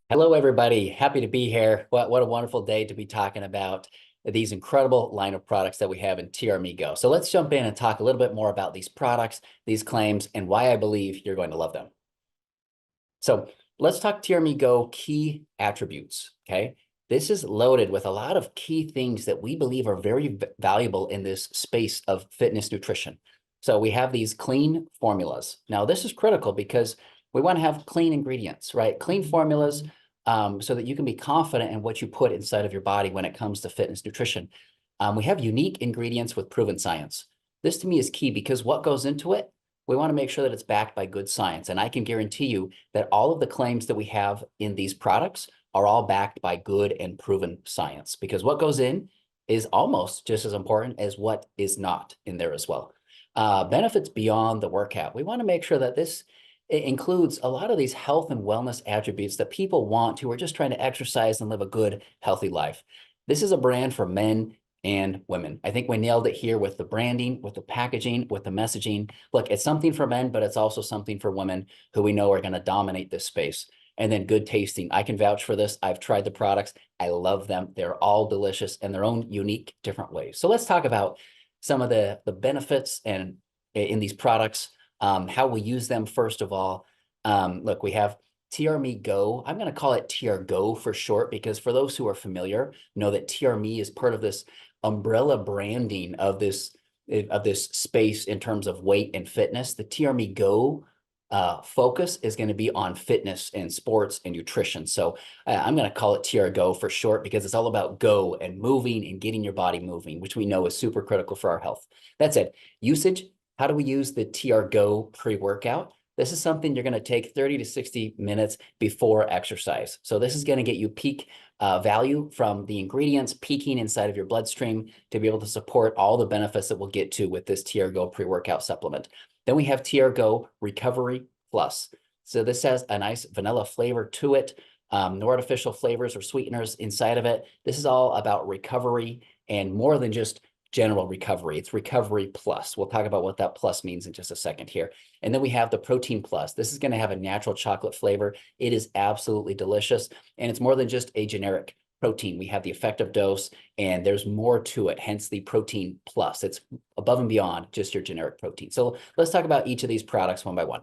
Hello, everybody. Happy to be here. What a wonderful day to be talking about these incredible line of products that we have in TRMe Go. So let's jump in and talk a little bit more about these products, these claims, and why I believe you're going to love them. So let's talk TRMe Go key attributes, okay? This is loaded with a lot of key things that we believe are very valuable in this space of fitness nutrition. So we have these clean formulas. Now, this is critical because we want to have clean ingredients, right? Clean formulas so that you can be confident in what you put inside of your body when it comes to fitness nutrition. We have unique ingredients with proven science. This to me is key because what goes into it, we want to make sure that it's backed by good science. And I can guarantee you that all of the claims that we have in these products are all backed by good and proven science, because what goes in is almost just as important as what is not in there as well. Benefits beyond the workout. We want to make sure that this includes a lot of these health and wellness attributes that people want who are just trying to exercise and live a good, healthy life. This is a brand for men and women. I think we nailed it here with the branding, with the packaging, with the messaging. Look, it's something for men, but it's also something for women who we know are going to dominate this space. And then good tasting. I can vouch for this. I've tried the products. I love them. They're all delicious in their own unique, different ways. So let's talk about some of the benefits and in these products, how we use them first of all. Look, we have TRMe Go. I'm going to call it TR Go for short, because for those who are familiar, know that TRMe is part of this umbrella branding of this space in terms of weight and fitness. The TRMe Go focus is going to be on fitness and sports and nutrition. So I'm going to call it TR Go for short, because it's all about go and moving and getting your body moving, which we know is super critical for our health. That said, usage. How do we use the TR Go pre-workout? This is something you're going to take 30 to 60 minutes before exercise. So this is going to get you peak value from the ingredients peaking inside of your bloodstream to be able to support all the benefits that we'll get to with this TR Go pre-workout supplement. Then we have TR Go Recovery Plus. So this has a nice vanilla flavor to it, no artificial flavors or sweeteners inside of it. This is all about recovery and more than just general recovery. It's recovery plus. We'll talk about what that plus means in just a second here. And then we have the protein plus. This is going to have a natural chocolate flavor. It is absolutely delicious. And it's more than just a generic protein. We have the effective dose, and there's more to it, hence the protein plus. It's above and beyond just your generic protein. So let's talk about each of these products one by one.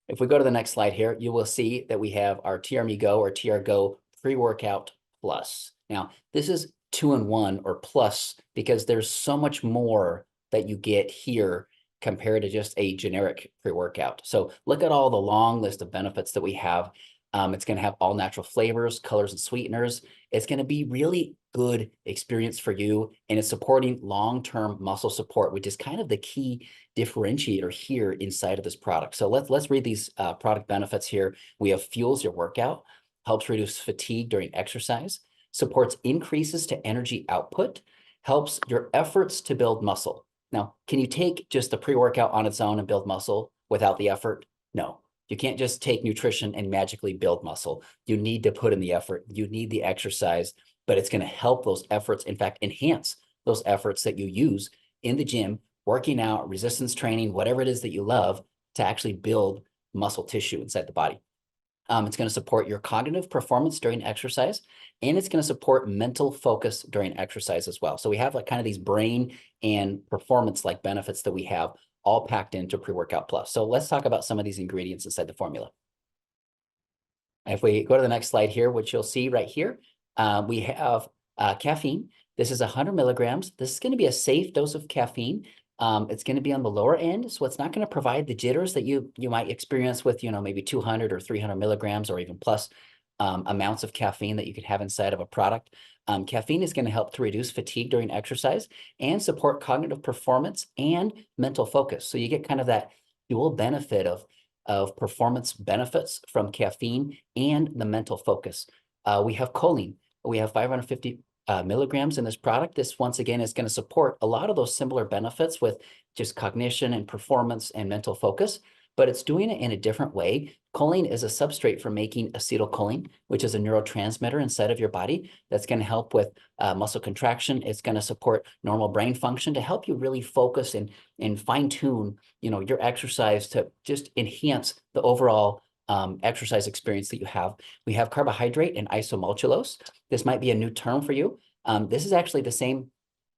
If we go to the next slide here, you will see that we have our TRMe Go or TR Go pre-workout plus. Now, this is 2-in-1 or plus, because there's so much more that you get here compared to just a generic pre-workout. So look at all the long list of benefits that we have. It's going to have all natural flavors, colors, and sweeteners. It's going to be really good experience for you, and it's supporting long-term muscle support, which is kind of the key differentiator here inside of this product. So let's read these product benefits here. We have fuels your workout, helps reduce fatigue during exercise, supports increases to energy output, helps your efforts to build muscle. Now, can you take just the pre-workout on its own and build muscle without the effort? No. You can't just take nutrition and magically build muscle. You need to put in the effort. You need the exercise, but it's going to help those efforts, in fact, enhance those efforts that you use in the gym, working out, resistance training, whatever it is that you love, to actually build muscle tissue inside the body. It's going to support your cognitive performance during exercise, and it's going to support mental focus during exercise as well. So we have like kind of these brain and performance-like benefits that we have all packed into Pre-Workout Plus. So let's talk about some of these ingredients inside the formula. If we go to the next slide here, which you'll see right here, we have caffeine. This is 100 milligrams. This is going to be a safe dose of caffeine. It's going to be on the lower end, so it's not going to provide the jitters that you might experience with, maybe 200 or 300 milligrams or even plus amounts of caffeine that you could have inside of a product. Caffeine is going to help to reduce fatigue during exercise and support cognitive performance and mental focus. So you get kind of that dual benefit of performance benefits from caffeine and the mental focus. We have choline. We have 550 milligrams in this product. This, once again, is going to support a lot of those similar benefits with just cognition and performance and mental focus. but it's doing it in a different way. Choline is a substrate for making acetylcholine, which is a neurotransmitter inside of your body that's going to help with muscle contraction. It's going to support normal brain function to help you really focus and fine tune, your exercise to just enhance the overall exercise experience that you have. We have carbohydrate and isomalt. This might be a new term for you. This is actually the same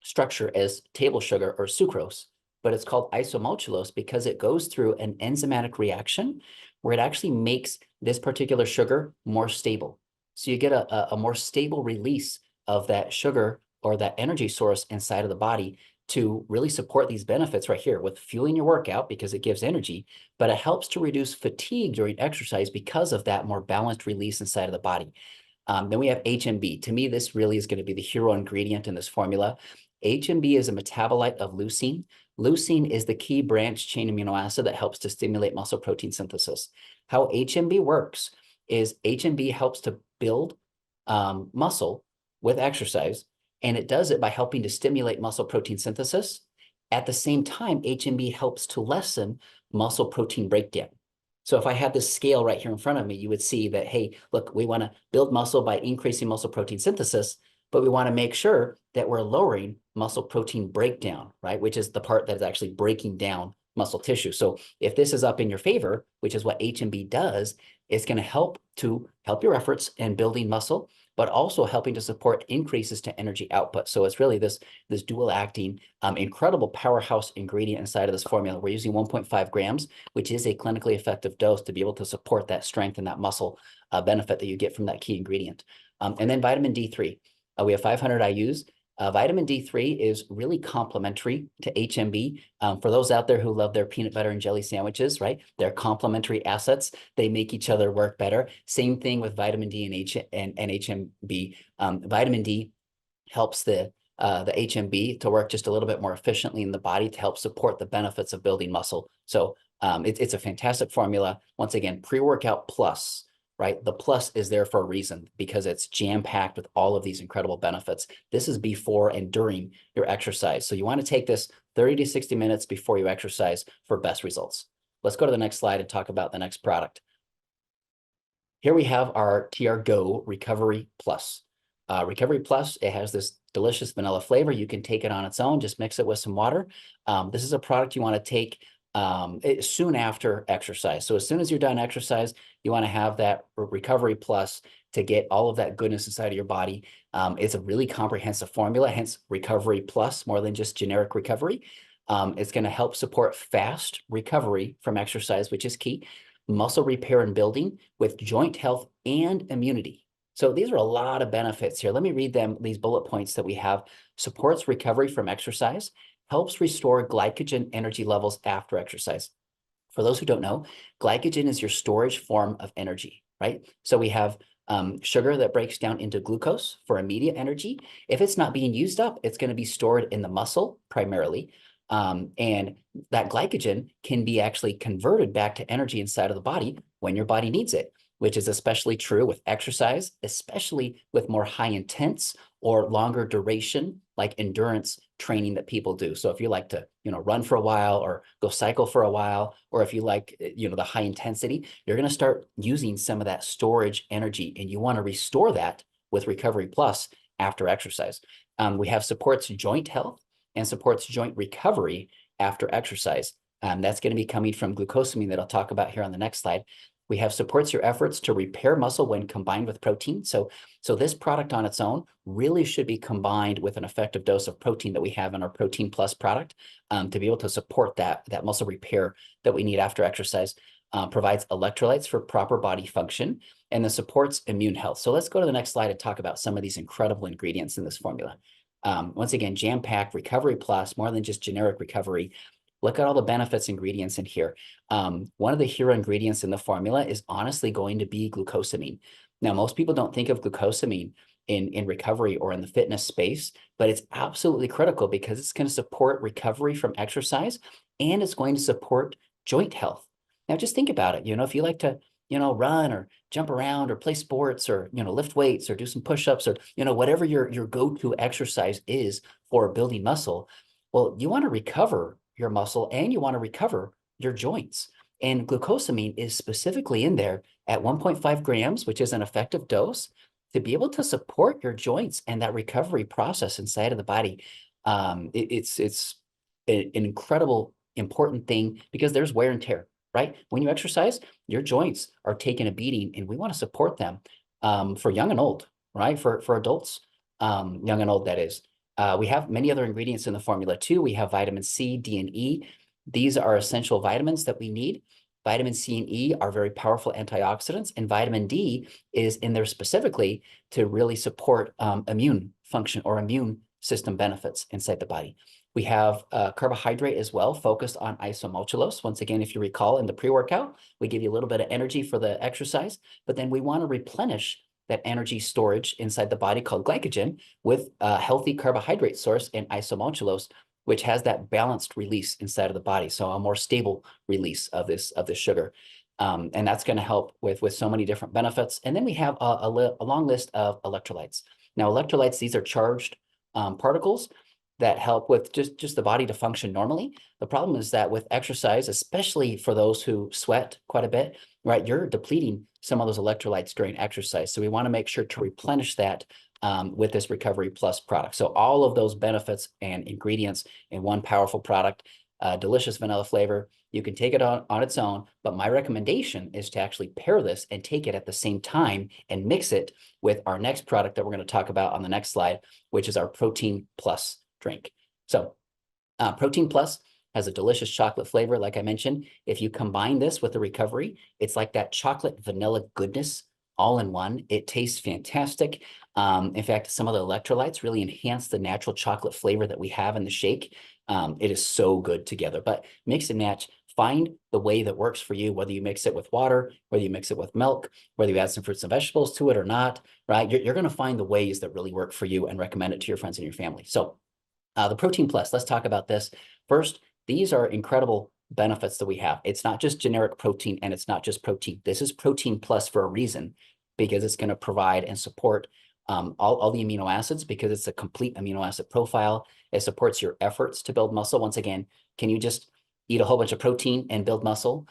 structure as table sugar or sucrose, but it's called isomaltulose because it goes through an enzymatic reaction where it actually makes this particular sugar more stable. So you get a more stable release of that sugar or that energy source inside of the body to really support these benefits right here with fueling your workout because it gives energy, but it helps to reduce fatigue during exercise because of that more balanced release inside of the body. Then we have HMB. To me, this really is going to be the hero ingredient in this formula. HMB is a metabolite of leucine. Leucine is the key branch chain amino acid that helps to stimulate muscle protein synthesis. How HMB works is HMB helps to build muscle with exercise, and it does it by helping to stimulate muscle protein synthesis. At the same time, HMB helps to lessen muscle protein breakdown. So if I had this scale right here in front of me, you would see that, hey, look, we want to build muscle by increasing muscle protein synthesis, but we want to make sure that we're lowering muscle protein breakdown, right? Which is the part that is actually breaking down muscle tissue. So if this is up in your favor, which is what HMB does, it's going to help your efforts in building muscle, but also helping to support increases to energy output. So it's really this dual acting, incredible powerhouse ingredient inside of this formula. We're using 1.5 grams, which is a clinically effective dose to be able to support that strength and that muscle benefit that you get from that key ingredient. And then vitamin D3. We have 500 IUs. Vitamin D3 is really complementary to HMB. For those out there who love their peanut butter and jelly sandwiches, right? They're complementary assets. They make each other work better. Same thing with vitamin D and HMB. Vitamin D helps the HMB to work just a little bit more efficiently in the body to help support the benefits of building muscle. So it's a fantastic formula. Once again, pre-workout plus. Right? The plus is there for a reason because it's jam-packed with all of these incredible benefits. This is before and during your exercise. So you want to take this 30 to 60 minutes before you exercise for best results. Let's go to the next slide and talk about the next product. Here we have our TR Go Recovery Plus. Recovery Plus, it has this delicious vanilla flavor. You can take it on its own, just mix it with some water. This is a product you want to take soon after exercise. So as soon as you're done exercise, you want to have that Recovery Plus to get all of that goodness inside of your body. It's a really comprehensive formula, hence Recovery Plus, more than just generic recovery. It's going to help support fast recovery from exercise, which is key, muscle repair and building with joint health and immunity. So these are a lot of benefits here. Let me read them, these bullet points that we have. Supports recovery from exercise, helps restore glycogen energy levels after exercise. For those who don't know, glycogen is your storage form of energy, right? So we have sugar that breaks down into glucose for immediate energy. If it's not being used up, it's going to be stored in the muscle primarily. And that glycogen can be actually converted back to energy inside of the body when your body needs it, which is especially true with exercise, especially with more high intense or longer duration, like endurance training that people do. So if you like to, run for a while or go cycle for a while, or if you like, the high intensity, you're going to start using some of that storage energy, and you want to restore that with Recovery Plus after exercise. We have supports joint health and supports joint recovery after exercise. That's going to be coming from glucosamine that I'll talk about here on the next slide. We have supports your efforts to repair muscle when combined with protein. So this product on its own really should be combined with an effective dose of protein that we have in our Protein Plus product to be able to support that muscle repair that we need after exercise. Provides electrolytes for proper body function, and then supports immune health. So let's go to the next slide and talk about some of these incredible ingredients in this formula. Once again, jam-packed Recovery Plus, more than just generic recovery. Look at all the benefits ingredients in here. One of the hero ingredients in the formula is honestly going to be glucosamine. Now, most people don't think of glucosamine in recovery or in the fitness space, but it's absolutely critical because it's going to support recovery from exercise and it's going to support joint health. Now, just think about it. If you like to, run or jump around or play sports or, lift weights or do some push-ups or, whatever your go-to exercise is for building muscle, well, you want to recover your muscle and you want to recover your joints. And glucosamine is specifically in there at 1.5 grams, which is an effective dose to be able to support your joints and that recovery process inside of the body. It's an incredible, important thing because there's wear and tear, right? When you exercise, your joints are taking a beating, and we want to support them for young and old, right? For adults, young and old, that is. We have many other ingredients in the formula too. We have vitamin C, D, and E. These are essential vitamins that we need. Vitamin C and E are very powerful antioxidants, and vitamin D is in there specifically to really support immune function or immune system benefits inside the body. We have carbohydrate as well, focused on isomaltulose. Once again, if you recall in the pre-workout, we give you a little bit of energy for the exercise, but then we want to replenish that energy storage inside the body called glycogen with a healthy carbohydrate source and isomaltulose, which has that balanced release inside of the body. So a more stable release of this sugar. And that's going to help with so many different benefits. And then we have a long list of electrolytes. Now, electrolytes, these are charged particles that help with just the body to function normally. The problem is that with exercise, especially for those who sweat quite a bit, right, you're depleting some of those electrolytes during exercise. So we want to make sure to replenish that with this Recovery Plus product. So all of those benefits and ingredients in one powerful product, delicious vanilla flavor. You can take it on its own, but my recommendation is to actually pair this and take it at the same time and mix it with our next product that we're going to talk about on the next slide, which is our Protein Plus drink. So Protein Plus has a delicious chocolate flavor, like I mentioned. If you combine this with the Recovery, it's like that chocolate vanilla goodness all in one. It tastes fantastic. In fact, some of the electrolytes really enhance the natural chocolate flavor that we have in the shake. It is so good together, but mix and match. Find the way that works for you, whether you mix it with water, whether you mix it with milk, whether you add some fruits and vegetables to it or not, right? You're going to find the ways that really work for you and recommend it to your friends and your family. So the Protein Plus, let's talk about this. First, these are incredible benefits that we have. It's not just generic protein, and it's not just protein. This is Protein Plus for a reason, because it's going to provide and support all the amino acids, because it's a complete amino acid profile. It supports your efforts to build muscle. Once again, can you just eat a whole bunch of protein and build muscle?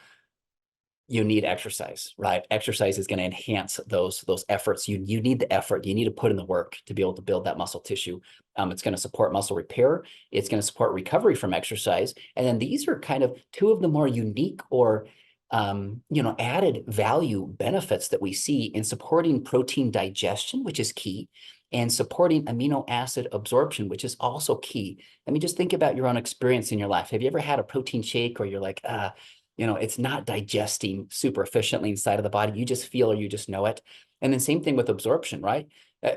You need exercise, right? Exercise is going to enhance those efforts. You need the effort. You need to put in the work to be able to build that muscle tissue. It's going to support muscle repair. It's going to support recovery from exercise. And then these are kind of two of the more unique or added value benefits that we see in supporting protein digestion, which is key, and supporting amino acid absorption, which is also key. I mean, just think about your own experience in your life. Have you ever had a protein shake or you're like, it's not digesting super efficiently inside of the body. You just feel or you just know it. And then same thing with absorption, right?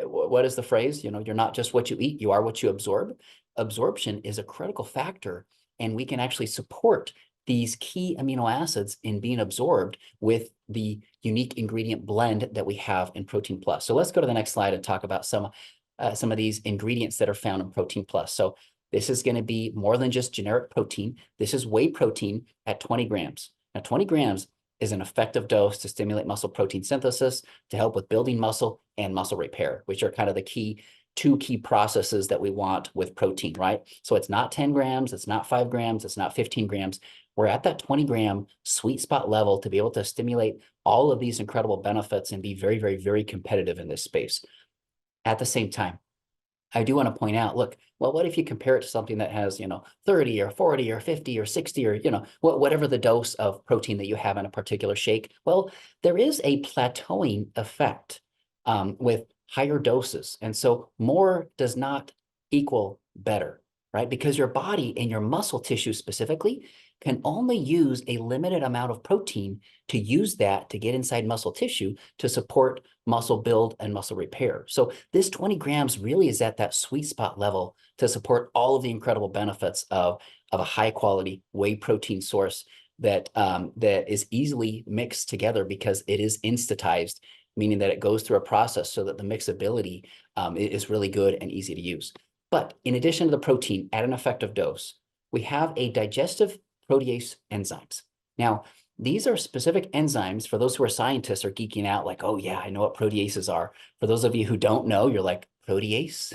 What is the phrase? You're not just what you eat, you are what you absorb. Absorption is a critical factor, and we can actually support these key amino acids in being absorbed with the unique ingredient blend that we have in Protein Plus. So let's go to the next slide and talk about some of these ingredients that are found in Protein Plus. So this is going to be more than just generic protein. This is whey protein at 20 grams. Now, 20 grams is an effective dose to stimulate muscle protein synthesis, to help with building muscle and muscle repair, which are kind of the two key processes that we want with protein, right? So it's not 10 grams, it's not 5 grams, it's not 15 grams. We're at that 20-gram sweet spot level to be able to stimulate all of these incredible benefits and be very, very, very competitive in this space. At the same time, I do want to point out, look, well, what if you compare it to something that has, 30 or 40 or 50 or 60 or, whatever the dose of protein that you have in a particular shake? Well, there is a plateauing effect with higher doses. And so more does not equal better, right? Because your body and your muscle tissue specifically can only use a limited amount of protein to use that to get inside muscle tissue to support muscle build and muscle repair. So this 20 grams really is at that sweet spot level to support all of the incredible benefits of a high quality whey protein source that is easily mixed together because it is instatized, meaning that it goes through a process so that the mixability is really good and easy to use. But in addition to the protein at an effective dose, we have a digestive protease enzymes. Now, these are specific enzymes. For those who are scientists are geeking out like, oh yeah, I know what proteases are. For those of you who don't know, you're like, protease?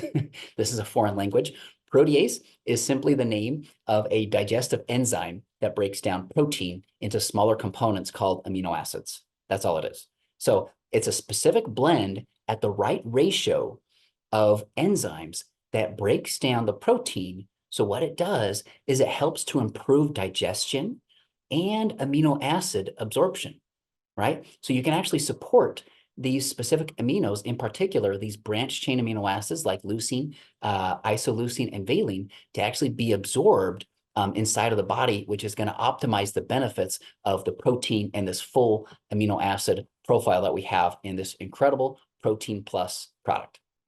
This is a foreign language. Protease is simply the name of a digestive enzyme that breaks down protein into smaller components called amino acids. That's all it is. So it's a specific blend at the right ratio of enzymes that breaks down the protein. So what it does is it helps to improve digestion and amino acid absorption, right? So you can actually support these specific aminos, in particular, these branched chain amino acids like leucine, isoleucine, and valine, to actually be absorbed inside of the body, which is going to optimize the benefits of the protein and this full amino acid profile that we have in this incredible Protein Plus product.